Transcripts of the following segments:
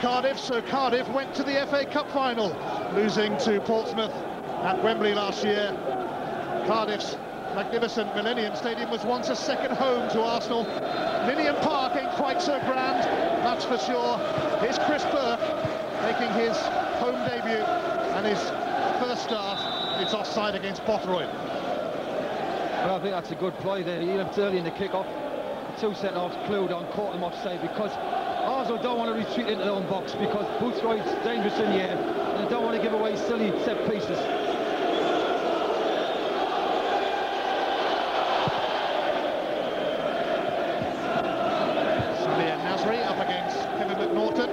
Cardiff, so Cardiff went to the FA Cup final, losing to Portsmouth at Wembley last year. Cardiff's magnificent Millennium Stadium was once a second home to Arsenal. Millennium Park ain't quite so grand, that's for sure. Here's Chris Burke making his home debut and his first start. It's offside against Bothroyd. Well, I think that's a good play there. He left early in the kick-off. The two centre-halves clued on, caught them offside because Arsenal don't want to retreat into their own box because Bothroyd's dangerous in the air and they don't want to give away silly set pieces. Up against Kevin McNaughton.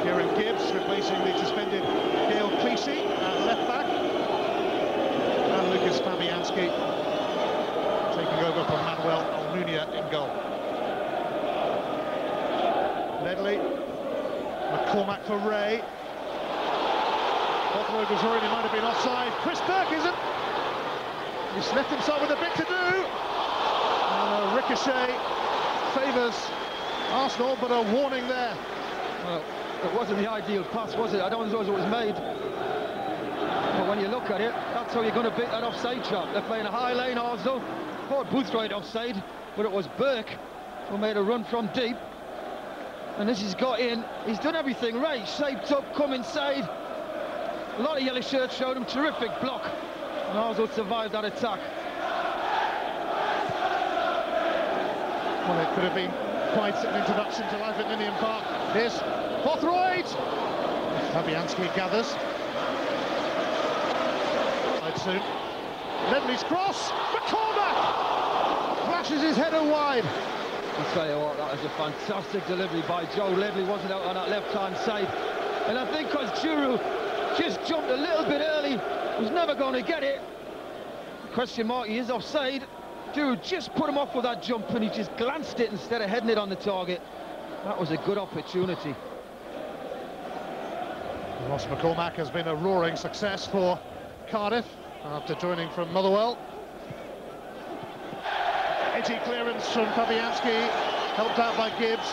Kieran Gibbs replacing the suspended Gail Cleese at left back. And Lucas Fabianski taking over from Manuel Almunia in goal. Ledley, McCormack for Ray. Bothroyd was already might have been offside. Chris Burke isn't. He's left himself with a bit to do. Ricochet favours Arsenal, but a warning there. Well, it wasn't the ideal pass, was it? I don't suppose it was made. But when you look at it, that's how you're going to beat that offside shot. They're playing a high lane, Arsenal. Caught Bothroyd offside, but it was Burke who made a run from deep. And as he's got in, he's done everything right. Shaped up, come inside. A lot of yellow shirts showed him. Terrific block. And Arsenal survived that attack. Well, it could have been quite an introduction to life at Millennium Park. Here's Bothroyd. Fabianski gathers. Soon. Ledley's cross. McCormack flashes his header wide. I'll tell you what, that was a fantastic delivery by Joe. Ledley wasn't out on that left-hand side. And I think because Juru just jumped a little bit early, was never going to get it. Question mark, he is offside. Dude just put him off with that jump and he just glanced it instead of heading it on the target. That was a good opportunity. Ross McCormack has been a roaring success for Cardiff after joining from Motherwell. Edgy clearance from Fabianski, helped out by Gibbs.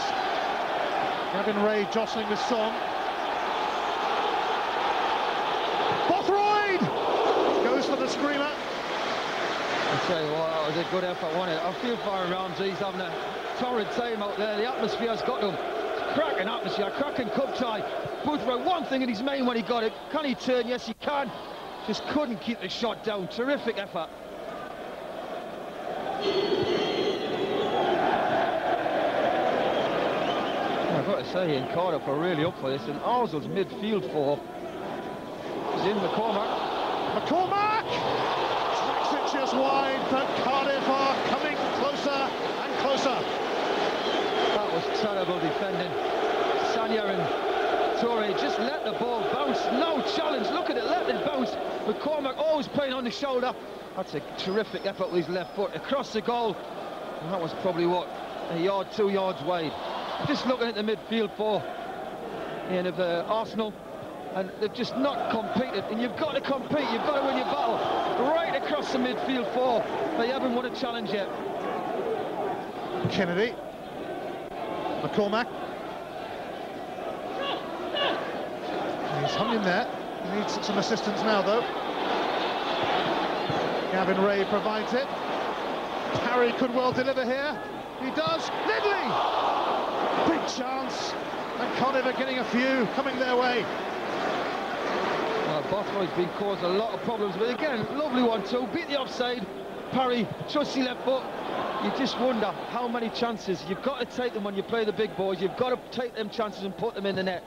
Gavin Ray jostling with Song. Bothroyd goes for the screamer. I'll tell you what, that was a good effort, wasn't it? I feel for Ramsey's having a torrid time out there. The atmosphere's got him. Cracking atmosphere, cracking cup tie. Bothroyd, one thing in his main when he got it. Can he turn? Yes, he can. Just couldn't keep the shot down. Terrific effort. I've got to say, in Cardiff are really up for this. And Arsenal's midfield four is in McCormack. McCormack! Smacks it just wide, but Cardiff are coming closer and closer. That was terrible defending. Sanya and Torre just let the ball bounce. No challenge. Look at it, let it bounce. McCormack always playing on the shoulder. That's a terrific effort with his left foot across the goal. And that was probably, what, a yard, 2 yards wide. Just looking at the midfield four of Arsenal, and they've just not competed. And you've got to compete, you've got to win your battle. Right across the midfield four. They haven't won a challenge yet. Kennedy. McCormack. He's hung in there. He needs some assistance now, though. Gavin Ray provides it. Parry could well deliver here. He does. Ledley! Big chance. And Cardiff are getting a few coming their way. Well, Bothroyd's been caused a lot of problems, but again, lovely one too. Beat the offside. Parry, trusty left foot. You just wonder how many chances. You've got to take them when you play the big boys. You've got to take them chances and put them in the net.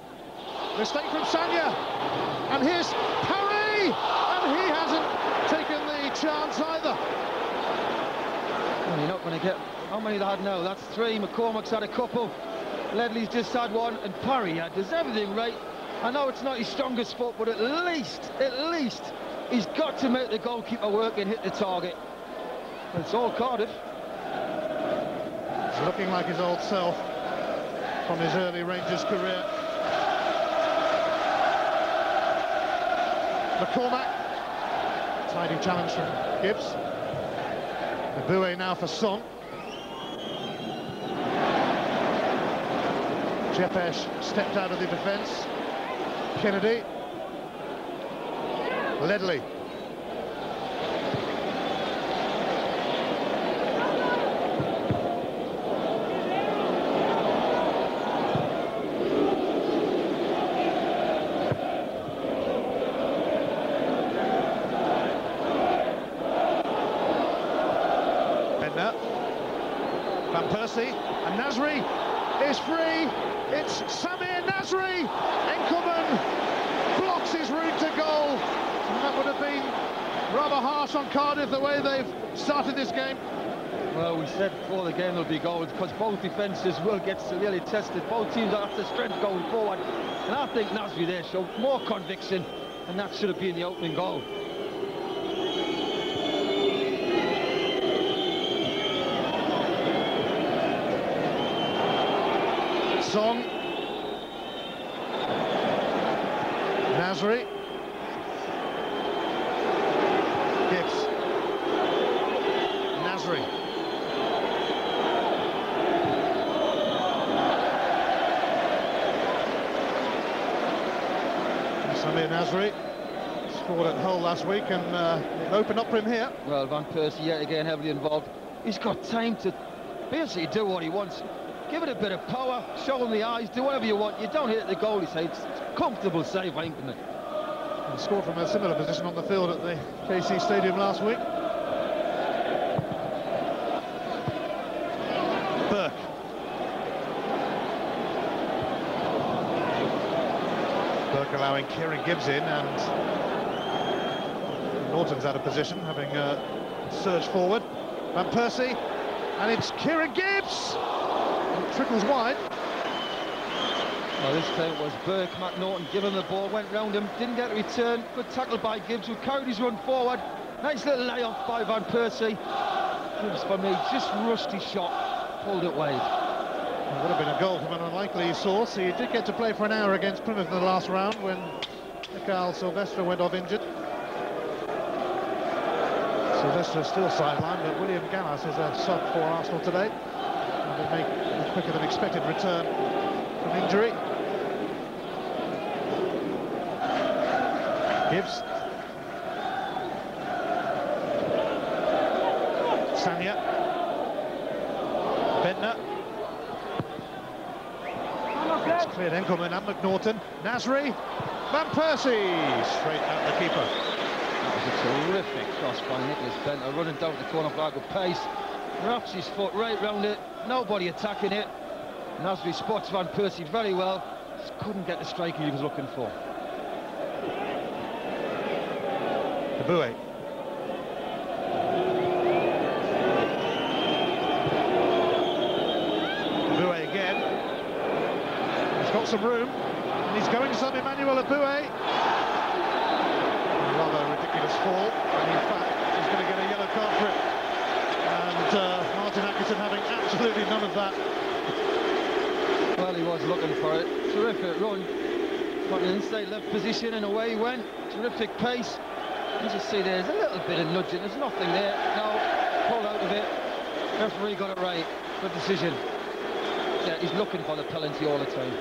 Mistake from Sanya. And here's Parry! And he hasn't taken the chance either. Well, you're not going to get... How many they had now? That's 3. McCormack's had a couple. Ledley's just had 1. And Parry does everything right. I know it's not his strongest foot, but at least, he's got to make the goalkeeper work and hit the target. And it's all Cardiff. He's looking like his old self from his early Rangers career. McCormack. Tidy challenge from Gibbs. The Bouet now for Song. Jepesh stepped out of the defence. Kennedy. Ledley. Van Persie, and Nasri is free. It's Samir Nasri. Enkelman blocks his route to goal. And that would have been rather harsh on Cardiff, the way they've started this game. Well, we said before the game there'll be goals, because both defences will get severely tested. Both teams are after strength going forward. And I think Nasri there showed more conviction, and that should have been the opening goal. Song. Nasri. Gibbs. Nasri. Samir Nasri scored at Hull last week, and it opened up for him here. Well, Van Persie yet again heavily involved. He's got time to basically do what he wants. Give it a bit of power, show him the eyes, do whatever you want. You don't hit the goal, he said. It's a comfortable save, I think. He scored from a similar position on the field at the KC Stadium last week. Burke. Burke allowing Kieran Gibbs in, and Norton's out of position, having surged forward. Van Persie, and it's Kieran Gibbs! Trickles wide. Well, this time it was Burke. Norton gave him the ball, went round him, didn't get a return. Good tackle by Gibbs, who carried his run forward. Nice little layoff by Van Persie. Gibbs, for me, just rushed his shot, pulled it wide. It would have been a goal from an unlikely source. He did get to play for an hour against Plymouth in the last round when Mikhail Silvestre went off injured. Silvestre is still sidelined, but William Gallas is a sub for Arsenal today. And will make a quicker than expected return from injury. Gibbs. Sanya. Bentner. It's cleared Enkelman and McNaughton. Nasri. Van Persie. Straight at the keeper. That was a terrific cross by Nicholas Bentner, running down the corner flag with pace. Wraps his foot right round it. Nobody attacking it. Nasri spots Van Persie very well. Just couldn't get the striker he was looking for. Boué. Boué again. He's got some room, and he's going some Emmanuel Boué. Rather ridiculous fall, and in fact he's going to get a yellow card for it. And Martin Atkinson having absolutely none of that. Well, he was looking for it. Terrific run. Got an inside left position, and away he went. Terrific pace. You just see there's a little bit of nudging. There's nothing there. No, pulled out of it. Referee got it right. Good decision. Yeah, he's looking for the penalty all the time.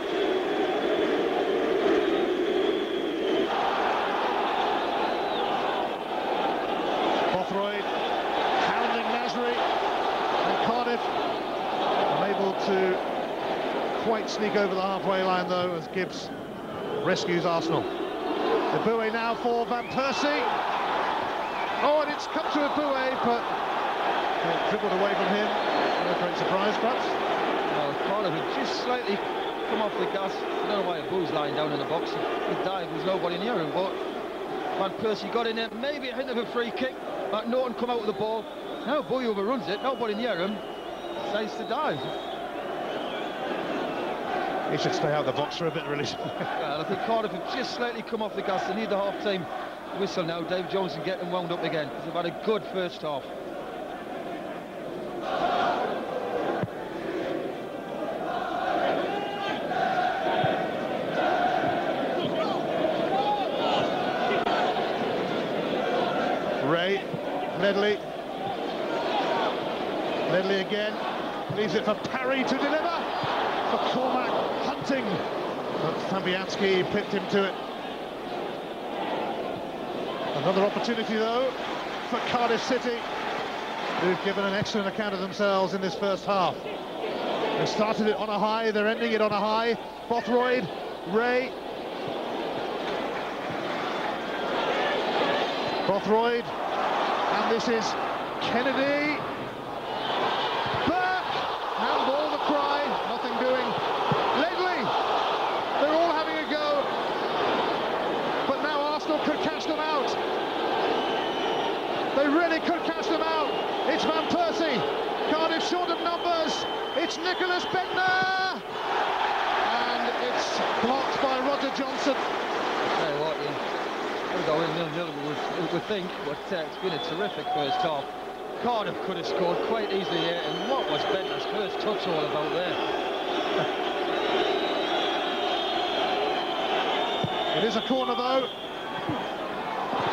Bothroyd hounding Nasri, and Cardiff unable to quite sneak over the halfway line though, as Gibbs rescues Arsenal. Boué now for Van Persie. Oh, and it's come to Boué, but dribbled away from him. No great surprise, perhaps. Well, Cardiff had just slightly come off the gas. I don't know why Boué's lying down in the box. He dived, there's nobody near him, but Van Persie got in there. Maybe a hint of a free kick. Norton come out with the ball. Now Boué overruns it, nobody near him. Decides to dive. He should stay out of the box for a bit, really. Well, I think Cardiff have just slightly come off the gas. They need the half-time whistle now. Dave Jones can get them wound up again, because they've had a good first half. Ray, Ledley. Ledley again. Leaves it for Parry to deliver. For Cormac, Hunt tempting, but Fabianski pipped him to it. Another opportunity, though, for Cardiff City, who've given an excellent account of themselves in this first half. They started it on a high, they're ending it on a high. Bothroyd, Ray. Bothroyd, and this is Kennedy. Back! Handball, the cry, nothing doing. Ledley! They're all having a go. But now Arsenal could catch them out. They really could catch them out. It's Van Persie. Cardiff short of numbers. It's Nicholas Bendtner. And it's blocked by Roger Johnson. Tell you what, we'll go in 0-0, we would think, but it's been a terrific first half. Cardiff could have scored quite easily here, and what was Bendtner's first touch all about there? It is a corner, though.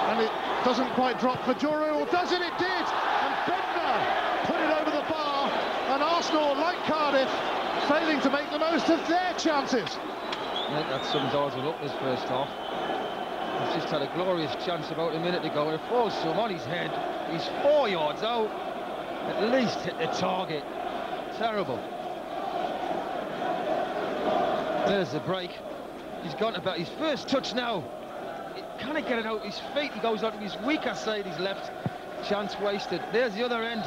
And it doesn't quite drop for Juru, or does it? It did! And Bendtner put it over the bar, and Arsenal, like Cardiff, failing to make the most of their chances. I think that sums Arsenal up this first half. He's just had a glorious chance about a minute ago, and it falls to him on his head. He's 4 yards out. At least hit the target. Terrible. There's the break. He's gone about his first touch now. Can he get it out his feet? He goes onto his weaker side, his left. Chance wasted. There's the other end.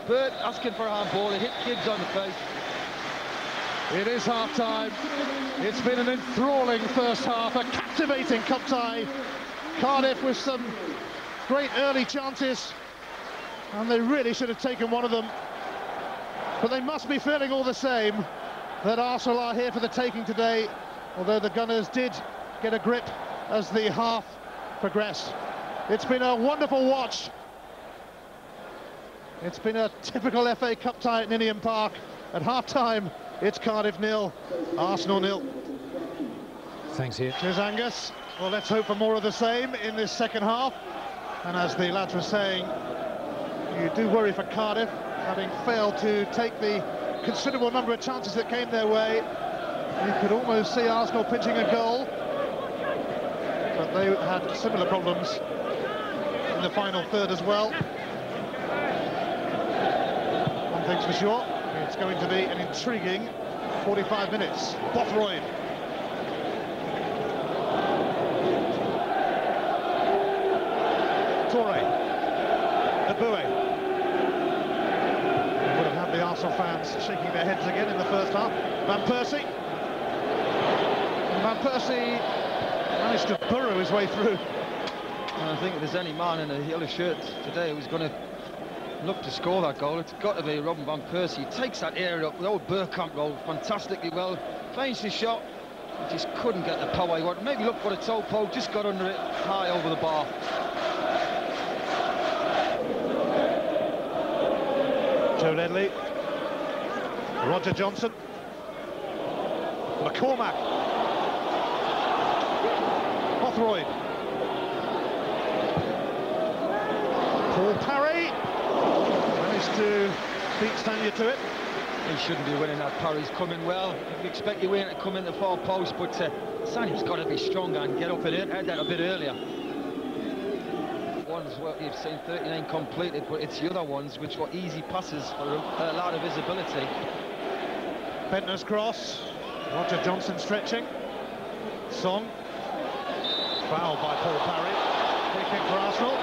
Burt asking for a handball. He hit Gibbs on the face. It is half-time. It's been an enthralling first half, a captivating cup tie. Cardiff with some great early chances, and they really should have taken one of them. But they must be feeling all the same that Arsenal are here for the taking today, although the Gunners did get a grip as the half progressed. It's been a wonderful watch. It's been a typical FA Cup tie at Ninian Park. At half-time, it's Cardiff 0, Arsenal 0. Thanks, here. Cheers, Angus. Well, let's hope for more of the same in this second half. And as the lads were saying, you do worry for Cardiff, having failed to take the considerable number of chances that came their way. You could almost see Arsenal pinching a goal, but they had similar problems in the final third as well. One thing's for sure, it's going to be an intriguing 45 minutes. Bothroyd. Toure. Eboué. Would have had the Arsenal fans shaking their heads again in the first half. Van Persie. And Van Persie managed to burrow his way through. I think if there's any man in a yellow shirt today who's going to look to score that goal, it's got to be Robin Van Persie. He takes that area up, the old Burkamp goal, fantastically well. Finds his shot, just couldn't get the power he wanted. Maybe look for a toe poke, just got under it, high over the bar. Joe Ledley, Roger Johnson, McCormack, Bothroyd, Paul Parry managed to beat Stanya to it. He shouldn't be winning that. Parry's coming well. You expect your winner to come in the far post, but Stanya's got to be stronger and get up in it. Had that a bit earlier. Ones what you've seen 39 completed, but it's the other ones which were easy passes for a lot of visibility. Bendtner's cross, Roger Johnson stretching. Song, fouled by Paul Parry. Free kick for Arsenal.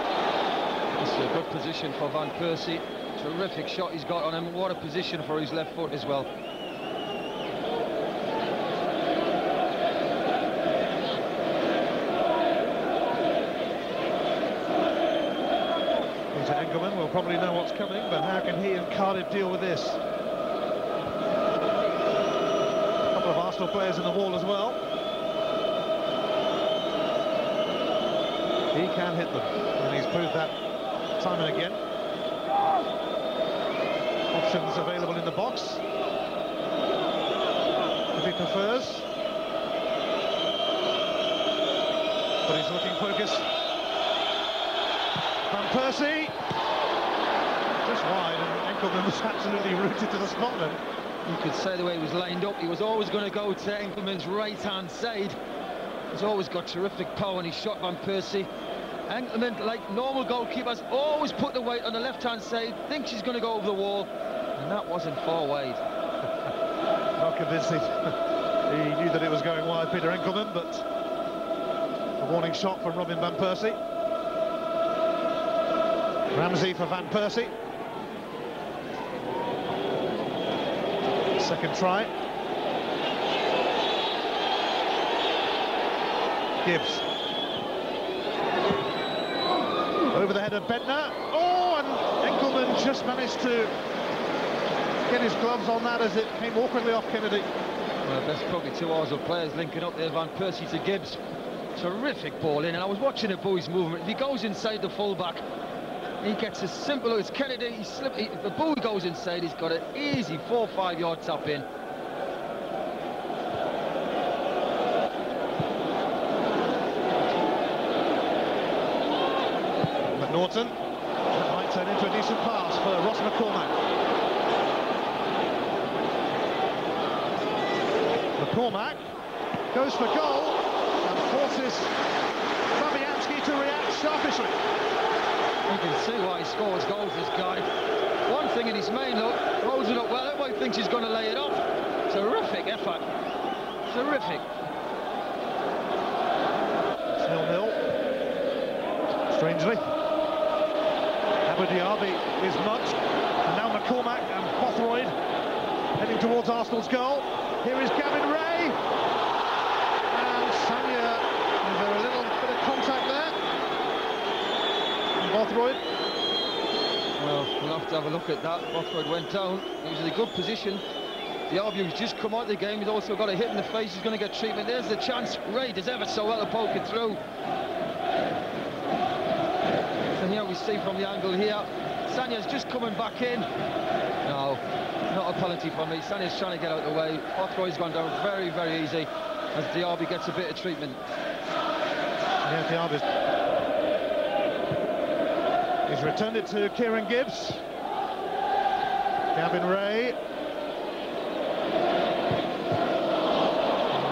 This is a good position for Van Persie. Terrific shot he's got on him. What a position for his left foot as well. Engelman will probably know what's coming, but how can he and Cardiff deal with this? A couple of Arsenal players in the wall as well. He can hit them, and he's proved that time and again. Options available in the box, if he prefers. But he's looking focused. Van Persie. Just wide, and Enkelman was absolutely rooted to the spot then. You could say the way he was lined up, he was always going to go to Enkelman's right-hand side. He's always got terrific power when he shot Van Persie. Enkelman, like normal goalkeepers, always put the weight on the left-hand side, thinks he's going to go over the wall, and that wasn't far wide. Not convincing. He knew that it was going wide, Peter Enkelman, but a warning shot from Robin Van Persie. Ramsey for Van Persie. Second try. Gibbs. Over the head of Bentner. Oh, and Enkelman just managed to get his gloves on that as it came awkwardly off Kennedy. Well, that's probably two Arsenal players linking up there, Van Persie to Gibbs. Terrific ball in, and I was watching the Bowie's movement. If he goes inside the full-back, he gets as simple as Kennedy. If the Bowie goes inside, he's got an easy 4 or 5 yard tap in. McNaughton. That might turn into a decent pass for Ross McCormack. McCormack goes for goal and forces Fabianski to react sharpishly. You can see why he scores goals, this guy. One thing in his main look, rolls it up well, everybody thinks he's going to lay it off. Terrific effort. Terrific. It's 0-0. Strangely. Abu Diaby is mugged. And now McCormack and Bothroyd heading towards Arsenal's goal. Here is Gavin Ray. And Sanya, is there a little bit of contact there? Bothroyd. Well, we'll have to have a look at that. Bothroyd went down. He was in a good position. Diaby has just come out of the game. He's also got a hit in the face. He's going to get treatment. There's the chance. Ray does ever so well to poke it through. And here we see from the angle here, Sanya's just coming back in. No, not a penalty for me. Sanya's trying to get out of the way. Bothroyd's gone down very, very easy as Diaby gets a bit of treatment. Yeah, Diaby's... He's returned it to Kieran Gibbs. Gavin Ray.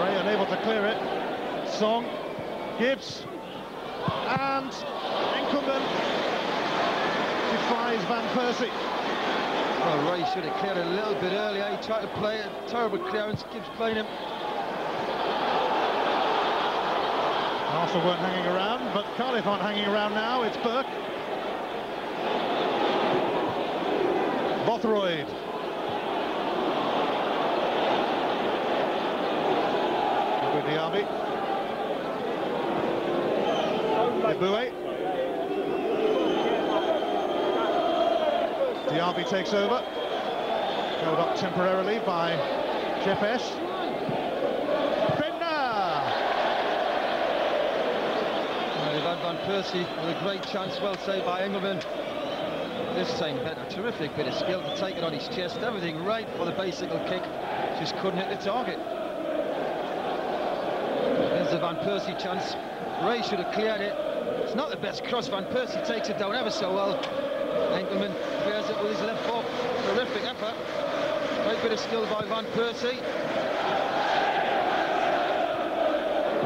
Ray unable to clear it. Song. Gibbs. And Enkelman defies Van Persie. Well, Ray should have cleared it a little bit earlier. He tried to play it. Terrible clearance. Gibbs playing him. Arsenal weren't hanging around, but Cardiff aren't hanging around now. It's Burke. Bothroyd. Abu Diaby. Eboué. Diaby takes over. Held up temporarily by Jepes. Van Persie with a great chance, well saved by Engelman. This time, a terrific bit of skill to take it on his chest. Everything right for the bicycle kick, just couldn't hit the target. There's the Van Persie chance. Ray should have cleared it. It's not the best cross. Van Persie takes it down ever so well. Engelman clears it with his left foot. Terrific effort. Great bit of skill by Van Persie.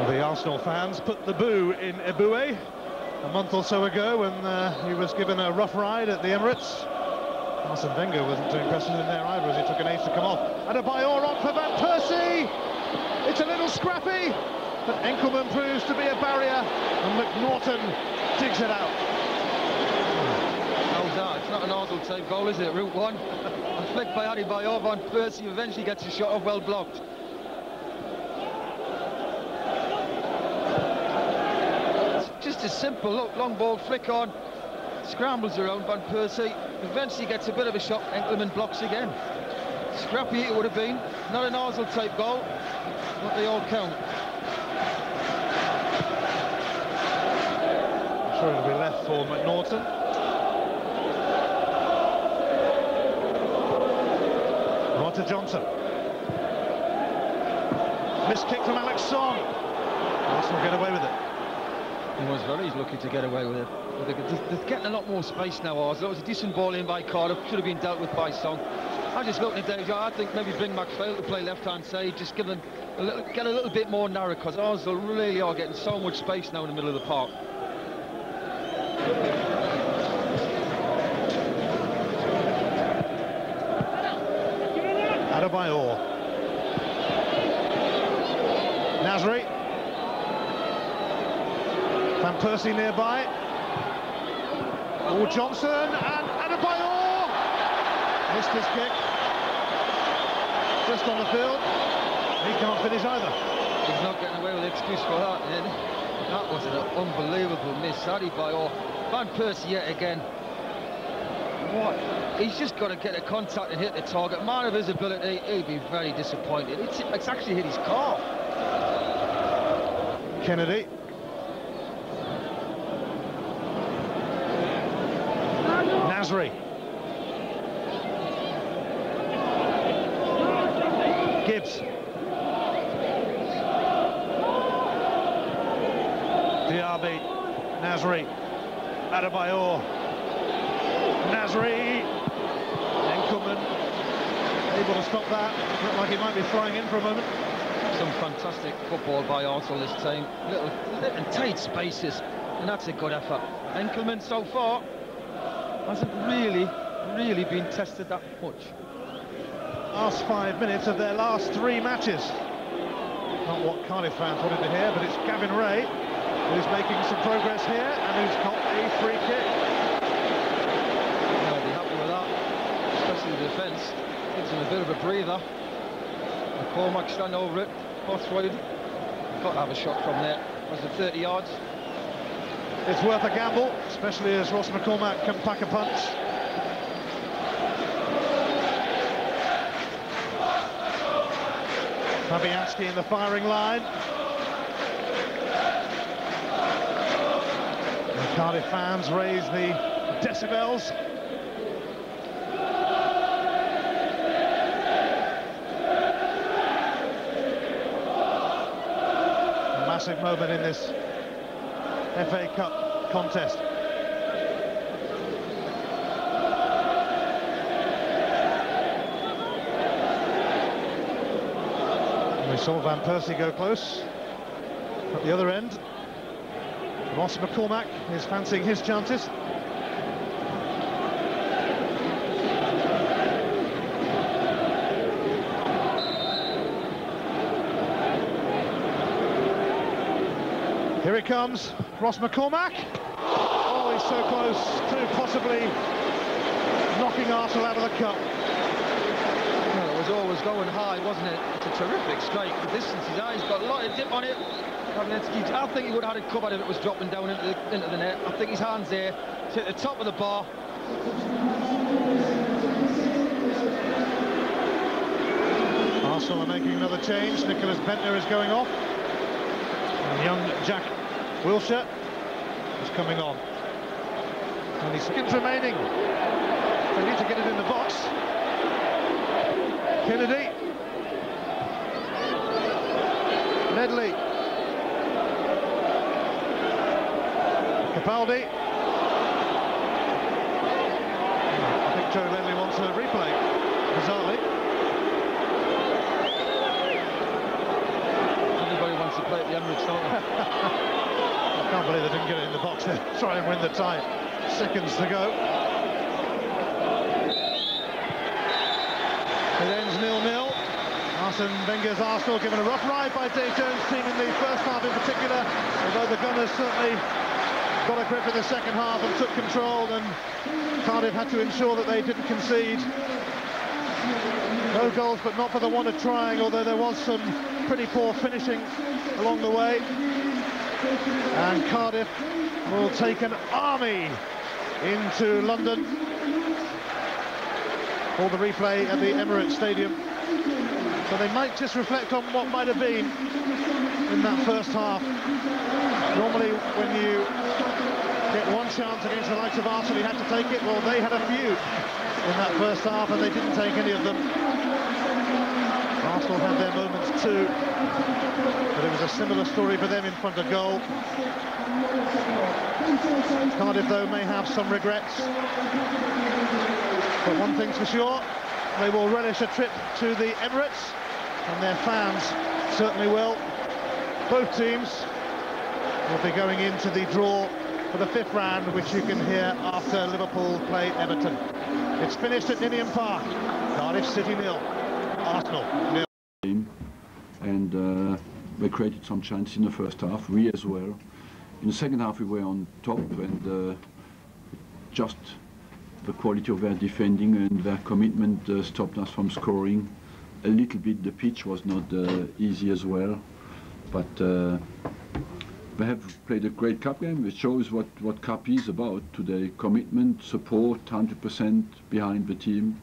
The Arsenal fans put the boo in Eboué a month or so ago when he was given a rough ride at the Emirates. Arsene Wenger wasn't too impressed with him there either as he took an ace to come off. And a Bayor on for Van Persie! It's a little scrappy, but Enkelman proves to be a barrier and McNaughton digs it out. How's that? It's not an Arsenal type goal, is it? Route 1. A flick by Adi Bayor. Van Persie eventually gets a shot off, well blocked. Just a simple look, long ball flick on, scrambles around Van Persie, eventually gets a bit of a shot, Enkelman blocks again. Scrappy it would have been, not an Arsenal type goal, but they all count. I'm sure it'll be left for McNaughton. Roger Johnson. Missed kick from Alex Song. Arsenal get away with it. He was very lucky to get away with it. They're getting a lot more space now, Arsenal. It was a decent ball in by Cardiff, should have been dealt with by Song. I'm just looking at Dave. I think maybe bring McPhail to play left-hand side, just give them get a little bit more narrow, because Arsenal really are getting so much space now in the middle of the park. Adebayor. Nasri. Van Persie nearby. Oh, Johnson and Adebayor. Missed his kick. Just on the field. He can't finish either. He's not getting away with an excuse for that. And that was an unbelievable miss. Adebayor. Van Persie yet again. What? He's just got to get a contact and hit the target. Man of his ability, he'll be very disappointed. It's actually hit his calf. Kennedy. Nasri. Gibbs. Diaby. Nasri. Adebayor. Nasri. Enkelman able to stop that. Looked like he might be flying in for a moment. Some fantastic football by Arsenal this time. Little tight spaces, and that's a good effort. Enkelman so far hasn't really been tested that much. Last 5 minutes of their last 3 matches. Not what Cardiff fans wanted to hear, but it's Gavin Ray who's making some progress here and who's got a free kick. I'll be happy with that, especially the defence. Gives him a bit of a breather. McCormack stand over it, cross wide. Got to have a shot from there. Was it 30 yards? It's worth a gamble, especially as Ross McCormack can pack a punch. Fabianski in the firing line. The Cardiff fans raise the decibels. A massive moment in this FA Cup contest. We saw Van Persie go close at the other end. Ross McCormack is fancying his chances. Here it comes, Ross McCormack. Oh, he's so close to possibly knocking Arsenal out of the cup. Well, it was always going high, wasn't it? It's a terrific strike. The distance he's at, he's got a lot of dip on it. I think he would have had it covered if it was dropping down into the net. I think his hand's there. It's at the top of the bar. Arsenal are making another change. Nicholas Bentner is going off. And young Jack Wilshere is coming on. Only seconds remaining. They need to get it in the box. Kennedy. Medley. Capaldi. I think Joe Ledley wants a replay, bizarrely. Everybody wants to play at the Emirates, don't they? I can't believe they didn't get it in the box to try and win the tie. Seconds to go. It ends 0-0. Arsene Wenger's Arsenal given a rough ride by Dave Jones' team in the first half in particular, although the Gunners certainly got a grip in the second half and took control, and Cardiff had to ensure that they didn't concede. No goals, but not for the want of trying, although there was some pretty poor finishing along the way. And Cardiff will take an army into London for the replay at the Emirates Stadium. So they might just reflect on what might have been in that first half. Normally, when you get one chance against the likes of Arsenal, you had to take it. Well, they had a few in that first half, and they didn't take any of them. Arsenal had their moments too, but it was a similar story for them in front of goal. Cardiff, though, may have some regrets. But one thing's for sure, They will relish a trip to the Emirates, and their fans certainly will. Both teams will be going into the draw for the 5th round, which you can hear after Liverpool play Everton. It's finished at Ninian Park. Cardiff City 0, Arsenal 0. And we created some chances in the first half, we as well. In the second half we were on top, and just the quality of their defending and their commitment stopped us from scoring. A little bit the pitch was not easy as well, but they have played a great cup game. It shows what cup is about today: commitment, support, 100% behind the team,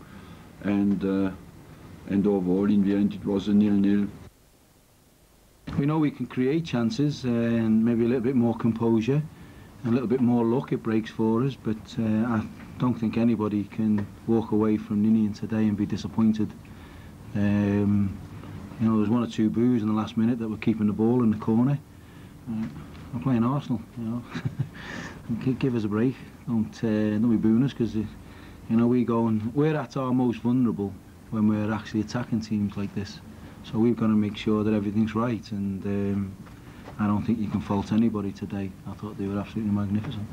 and overall in the end it was a 0-0. We know we can create chances and maybe a little bit more composure, a little bit more luck it breaks for us, but I don't think anybody can walk away from Ninian today and be disappointed. You know, there was 1 or 2 boos in the last minute that were keeping the ball in the corner. I'm playing Arsenal, you know. Give us a break. Don't be booing us, because you know, we're at our most vulnerable when we're actually attacking teams like this. So we've got to make sure that everything's right, and I don't think you can fault anybody today. I thought they were absolutely magnificent.